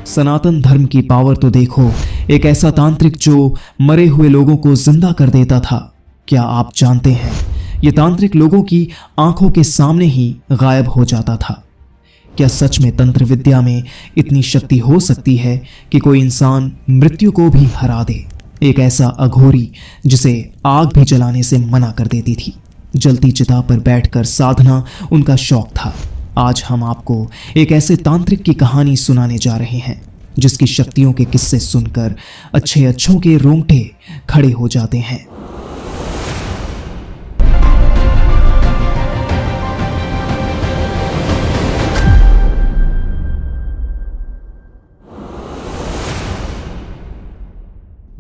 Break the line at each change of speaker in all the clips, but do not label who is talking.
सनातन धर्म की पावर तो देखो, एक ऐसा तांत्रिक जो मरे हुए लोगों को जिंदा कर देता था। क्या आप जानते हैं, ये तांत्रिक लोगों की आंखों के सामने ही गायब हो जाता था। क्या सच में तंत्र विद्या में इतनी शक्ति हो सकती है कि कोई इंसान मृत्यु को भी हरा दे? एक ऐसा अघोरी जिसे आग भी जलाने से मना कर देती थी। जलती चिता पर बैठकर साधना उनका शौक था। आज हम आपको एक ऐसे तांत्रिक की कहानी सुनाने जा रहे हैं जिसकी शक्तियों के किस्से सुनकर अच्छों के रोंगटे खड़े हो जाते हैं।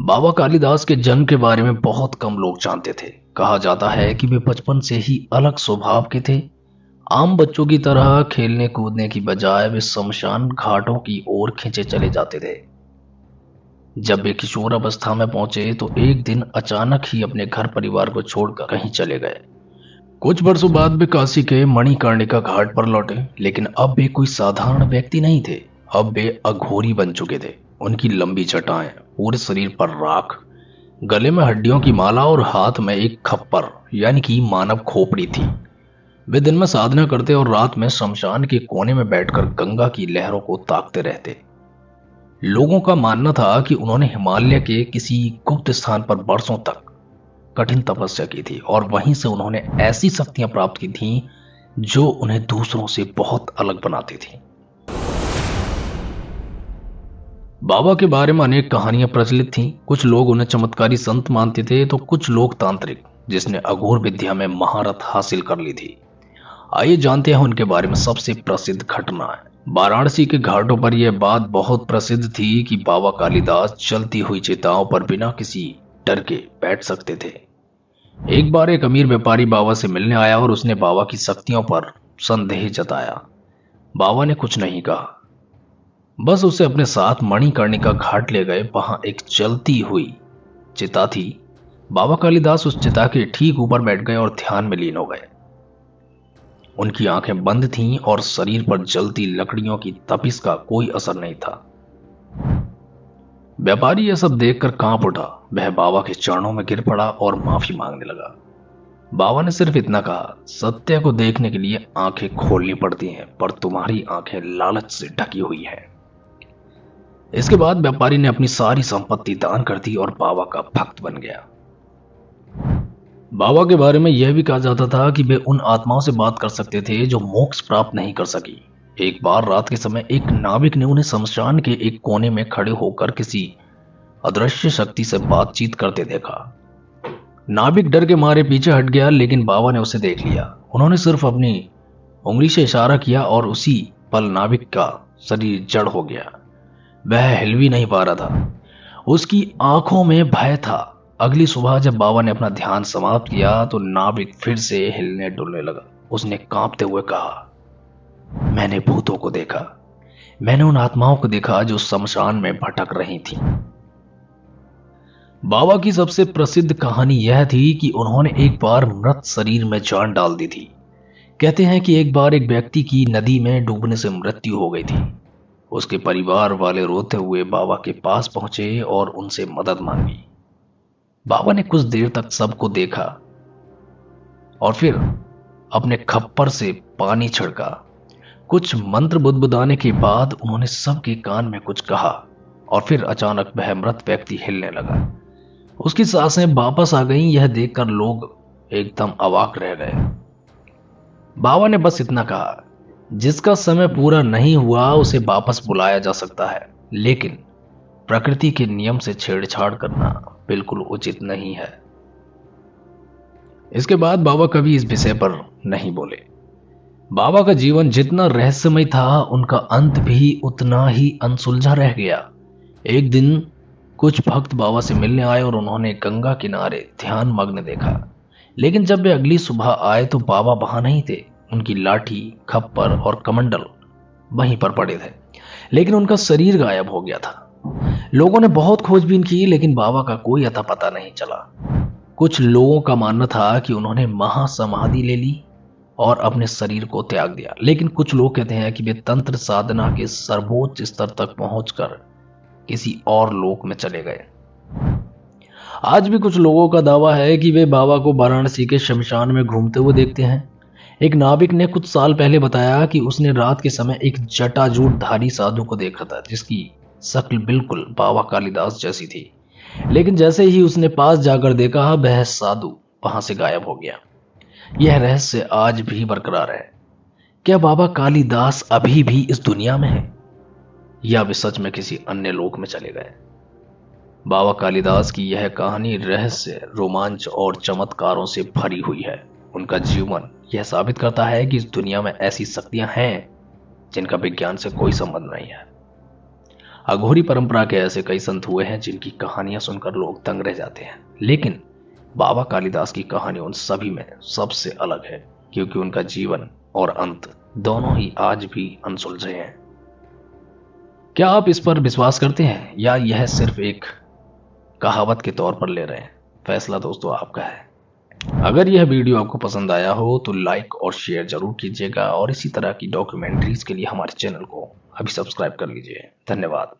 बाबा कालिदास के जन्म के बारे में बहुत कम लोग जानते थे। कहा जाता है कि वे बचपन से ही अलग स्वभाव के थे। आम बच्चों की तरह खेलने कूदने की बजाय वे शमशान घाटों की ओर खींचे चले जाते थे। जब वे किशोर अवस्था में पहुंचे तो एक दिन अचानक ही अपने घर परिवार को छोड़कर कहीं चले गए। कुछ वर्षों बाद वे काशी के मणिकर्णिका घाट पर लौटे, लेकिन अब वे कोई साधारण व्यक्ति नहीं थे। अब वे अघोरी बन चुके थे। उनकी लंबी जटाएं, पूरे शरीर पर राख, गले में हड्डियों की माला और हाथ में एक खप्पर यानी कि मानव खोपड़ी थी। वे दिन में साधना करते और रात में शमशान के कोने में बैठकर गंगा की लहरों को ताकते रहते। लोगों का मानना था कि उन्होंने हिमालय के किसी गुप्त स्थान पर वर्षों तक कठिन तपस्या की थी और वहीं से उन्होंने ऐसी शक्तियां प्राप्त की थीं जो उन्हें दूसरों से बहुत अलग बनाती थी। बाबा के बारे में अनेक कहानियां प्रचलित थीं। कुछ लोग उन्हें चमत्कारी संत मानते थे तो कुछ लोग तांत्रिक जिसने अघोर विद्या में महारत हासिल कर ली थी। आइए जानते हैं उनके बारे में सबसे प्रसिद्ध घटना है। वाराणसी के घाटों पर यह बात बहुत प्रसिद्ध थी कि बाबा कालिदास जलती हुई चिताओं पर बिना किसी डर के बैठ सकते थे। एक बार एक अमीर व्यापारी बाबा से मिलने आया और उसने बाबा की शक्तियों पर संदेह जताया। बाबा ने कुछ नहीं कहा, बस उसे अपने साथ मणिकर्णिका घाट ले गए। वहां एक जलती हुई चिता थी। बाबा कालिदास उस चिता के ठीक ऊपर बैठ गए और ध्यान में लीन हो गए। उनकी आंखें बंद थीं और शरीर पर जलती लकड़ियों की तपिश का कोई असर नहीं था। व्यापारी यह सब देखकर कांप उठा। वह बाबा के चरणों में गिर पड़ा और माफी मांगने लगा। बाबा ने सिर्फ इतना कहा, सत्य को देखने के लिए आंखें खोलनी पड़ती हैं, पर तुम्हारी आंखें लालच से ढकी हुई हैं। इसके बाद व्यापारी ने अपनी सारी संपत्ति दान कर दी और बाबा का भक्त बन गया। बाबा के बारे में यह भी कहा जाता था कि वे उन आत्माओं से बात कर सकते थे जो मोक्ष प्राप्त नहीं कर सकी। एक बार रात के समय एक नाविक ने उन्हें शमशान के एक कोने में खड़े होकर किसी अदृश्य शक्ति से बातचीत करते देखा। नाविक डर के मारे पीछे हट गया, लेकिन बाबा ने उसे देख लिया। उन्होंने सिर्फ अपनी उंगली से इशारा किया और उसी पल नाविक का शरीर जड़ हो गया। वह हिल भी नहीं पा रहा था। उसकी आंखों में भय था। अगली सुबह जब बाबा ने अपना ध्यान समाप्त किया तो नाविक फिर से हिलने डुलने लगा। उसने कांपते हुए कहा, मैंने भूतों को देखा। मैंने उन आत्माओं को देखा जो शमशान में भटक रही थी। बाबा की सबसे प्रसिद्ध कहानी यह थी कि उन्होंने एक बार मृत शरीर में जान डाल दी थी। कहते हैं कि एक बार एक व्यक्ति की नदी में डूबने से मृत्यु हो गई थी। उसके परिवार वाले रोते हुए बाबा के पास पहुंचे और उनसे मदद मांगी। बाबा ने कुछ देर तक सबको देखा और फिर अपने खप्पर से पानी छिड़का। कुछ मंत्र बुदबुदाने के बाद उन्होंने सबके कान में कुछ कहा और फिर अचानक वह मृत व्यक्ति हिलने लगा। उसकी सांसें वापस आ गईं। यह देखकर लोग एकदम अवाक रह गए। बाबा ने बस इतना कहा, जिसका समय पूरा नहीं हुआ उसे वापस बुलाया जा सकता है, लेकिन प्रकृति के नियम से छेड़छाड़ करना बिल्कुल उचित नहीं है। इसके बाद बाबा कभी इस विषय पर नहीं बोले। बाबा का जीवन जितना रहस्यमय था, उनका अंत भी उतना ही अनसुलझा रह गया। एक दिन कुछ भक्त बाबा से मिलने आए और उन्होंने गंगा किनारे ध्यान मग्न देखा, लेकिन जब वे अगली सुबह आए तो बाबा वहां नहीं थे। उनकी लाठी, खप्पर और कमंडल वहीं पर पड़े थे, लेकिन उनका शरीर गायब हो गया था। लोगों ने बहुत खोजबीन की, लेकिन बाबा का कोई अता पता नहीं चला। कुछ लोगों का मानना था कि उन्होंने महासमाधि ले ली और अपने शरीर को त्याग दिया। लेकिन कुछ लोग कहते हैं कि वे तंत्र साधना के सर्वोच्च स्तर तक पहुंचकर किसी और लोक में चले गए। आज भी कुछ लोगों का दावा है कि वे बाबा को वाराणसी के शमशान में घूमते हुए देखते हैं। एक नाविक ने कुछ साल पहले बताया कि उसने रात के समय एक जटाजूटधारी साधु को देखा था जिसकी शक्ल बिल्कुल बाबा कालिदास जैसी थी। लेकिन जैसे ही उसने पास जाकर देखा, वह साधु वहां से गायब हो गया। यह रहस्य आज भी बरकरार है। क्या बाबा कालिदास अभी भी इस दुनिया में है या वे सच में किसी अन्य लोक में चले गए? बाबा कालिदास की यह कहानी रहस्य, रोमांच और चमत्कारों से भरी हुई है। उनका जीवन यह साबित करता है कि इस दुनिया में ऐसी शक्तियां हैं जिनका विज्ञान से कोई संबंध नहीं है। अघोरी परंपरा के ऐसे कई संत हुए हैं जिनकी कहानियां सुनकर लोग दंग रह जाते हैं, लेकिन बाबा कालिदास की कहानी उन सभी में सबसे अलग है क्योंकि उनका जीवन और अंत दोनों ही आज भी अनसुलझे हैं। क्या आप इस पर विश्वास करते हैं या यह सिर्फ एक कहावत के तौर पर ले रहे हैं? फैसला दोस्तों आपका है। अगर यह वीडियो आपको पसंद आया हो तो लाइक और शेयर जरूर कीजिएगा और इसी तरह की डॉक्यूमेंट्रीज के लिए हमारे चैनल को अभी सब्सक्राइब कर लीजिए। धन्यवाद।